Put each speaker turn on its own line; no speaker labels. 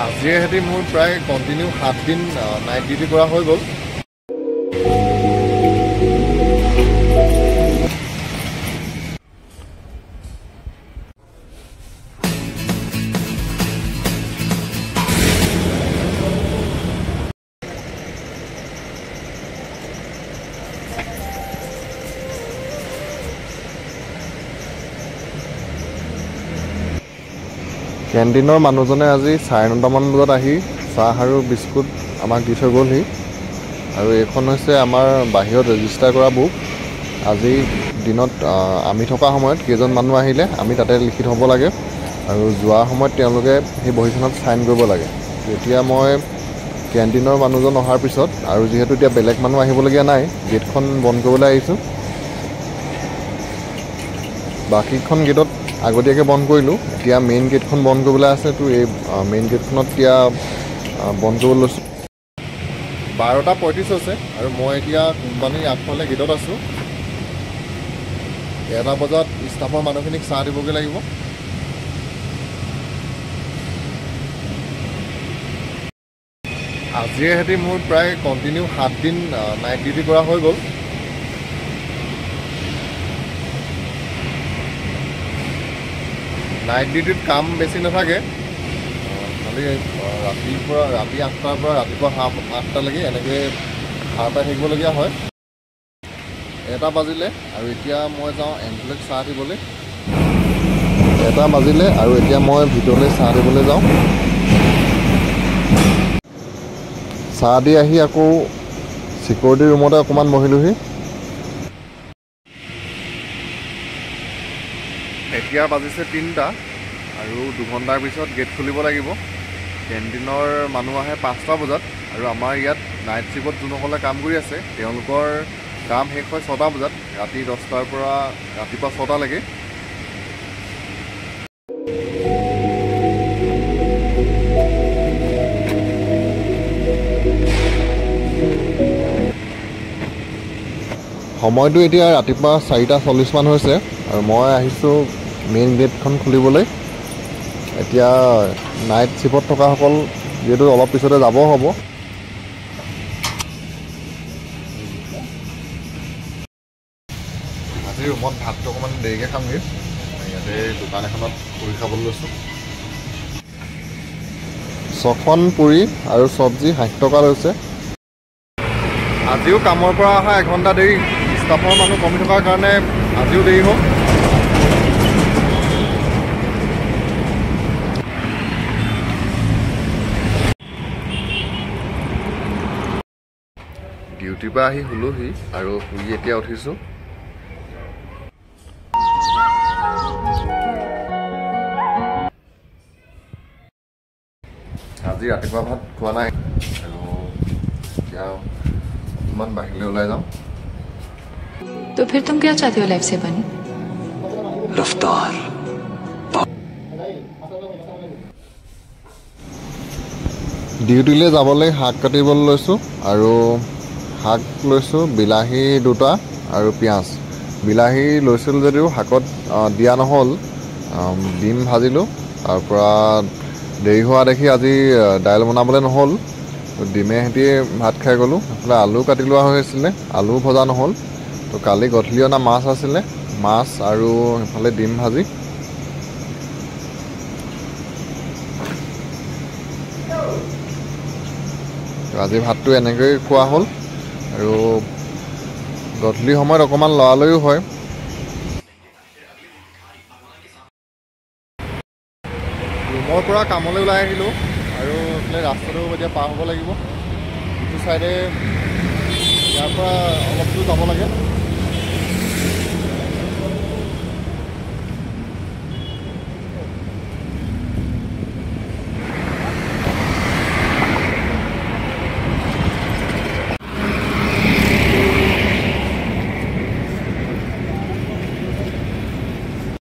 আজিয়ে হেতি মোৰ প্ৰায় কণ্টিনিউ 7 দিন নাইট ডিউটি কৰা হৈ গ'ল। কেণ্টিনৰ মানুহজনে আজি 9:30মান বজাত আহি চাহ আৰু বিস্কুট আমাক দি থৈ গ'লহি। আৰু এইখন হৈছে আমাৰ বাহিৰত ৰেজিষ্টাৰ কৰা বুক। আজি দিনত আমি থকা সময়ত কেইজন মানুহ আহিলে আমি তাতে লিখি থ'ব লাগে আৰু যোৱাৰ সময়ত তেওঁলোকে সেই বহীখনত চাইন কৰিব লাগে। এতিয়া মই কেণ্টিনৰ মানুহজন অহাৰ পিছত আৰু যিহেতু এতিয়া বেলেগ মানুহ আহিবলগীয়া নাই, গেটখন বন্ধ কৰিবলৈ আহিছোঁ। বাকীখন গেটত আগতীয়াকৈ বন্ধ কৰিলোঁ। এতিয়া মেইন গেটখন বন্ধ কৰিবলৈ আছে, তো এই মেইন গেটখনত এতিয়া বন্ধ কৰিবলৈ লৈছোঁ। 12:35 হৈছে আৰু মই এতিয়া কোম্পানীৰ আগফালে গেটত আছোঁ। 1 বজাত ষ্টাফৰ মানুহখিনিক চাহ দিবগৈ লাগিব। আজিয়ে হেতি মোৰ প্ৰায় কণ্টিনিউ 7 দিন নাইট ডিউটি কৰা হৈ গ'ল। নাইট ডিউটিত কাম বেছি নাথাকে, খালি ৰাতি 8টাৰ পৰা ৰাতিপুৱা 8টালৈকে এনেকৈ সাৰ পাই থাকিবলগীয়া হয়। 1 বাজিলে আৰু এতিয়া মই যাওঁ এম্প্লয়ীক চাহ দিবলৈ। 1 বাজিলে আৰু এতিয়া মই ভিতৰলৈ চাহ দিবলৈ যাওঁ। চাহ দি আহি আকৌ চিকিউৰিটি ৰুমতে অকণমান বহিলোহি। এতিয়া বাজিছে 3টা আৰু 2 ঘণ্টাৰ পিছত গেট খুলিব লাগিব। কেণ্টিনৰ মানুহ আহে 5টা বজাত আৰু আমাৰ ইয়াত নাইট শ্বিফ্টত যোনসকলে কাম কৰি আছে তেওঁলোকৰ কাম শেষ হয় 6টা বজাত, ৰাতি 10টাৰ পৰা ৰাতিপুৱা 6টালৈকে। সময়টো এতিয়া ৰাতিপুৱা 4:40মান হৈছে আৰু মই আহিছোঁ মেইন গেটখন খুলিবলৈ। এতিয়া নাইট শ্বিফ্টত থকাসকল যিহেতু অলপ পিছতে যাব হ'ব। আজি ৰুমত ভাতটো অকণমান দেৰিকৈ খামগৈ। ইয়াতে দোকান এখনত পুৰি খাবলৈ লৈছোঁ। 6খন পুৰি আৰু চব্জি 60 টকা লৈছে। আজিও কামৰ পৰা অহা 1 ঘণ্টা দেৰি। ষ্টাফৰ মানুহ কমি থকাৰ কাৰণে আজিও দেৰি হ'ল। ডিউটিৰ পৰা আহি শুলোহি আৰু শুই এতিয়া উঠিছোঁ। আজি ৰাতিপুৱা ভাত খোৱা নাই আৰু এতিয়া অকণমান বাহিৰলৈ ওলাই যাওঁ।
तो फिर तुम क्या चाहते हो लाइफ से बनी?
रफ्तार।
ডিউটিলৈ যাবলৈ শাক কাটিবলৈ লৈছোঁ আৰু শাক লৈছোঁ বিলাহী 2টা আৰু পিঁয়াজ। বিলাহী লৈছিলোঁ যদিও শাকত দিয়া নহ'ল। ডিম ভাজিলোঁ, তাৰপৰা দেৰি হোৱা দেখি আজি দাইল বনাবলৈ নহ'ল, ডিমে সৈতে ভাত খাই গ'লোঁ। এইফালে আলু কাটি লোৱা হৈ আছিলে, আলু ভজা নহ'ল। তো কালি গধূলি অনা মাছ আছিলে, মাছ আৰু সেইফালে ডিম ভাজি। আজি ভাতটো এনেকৈয়ে খোৱা হ'ল আৰু গধূলি সময়ত অকণমান লৰালৰিও হয়। ৰুমৰ পৰা কামলৈ ওলাই আহিলোঁ আৰু এইফালে ৰাস্তাটো এতিয়া পাৰ হ'ব লাগিব। ইটো চাইডে ইয়াৰ পৰা অলপ দূৰ যাব লাগে।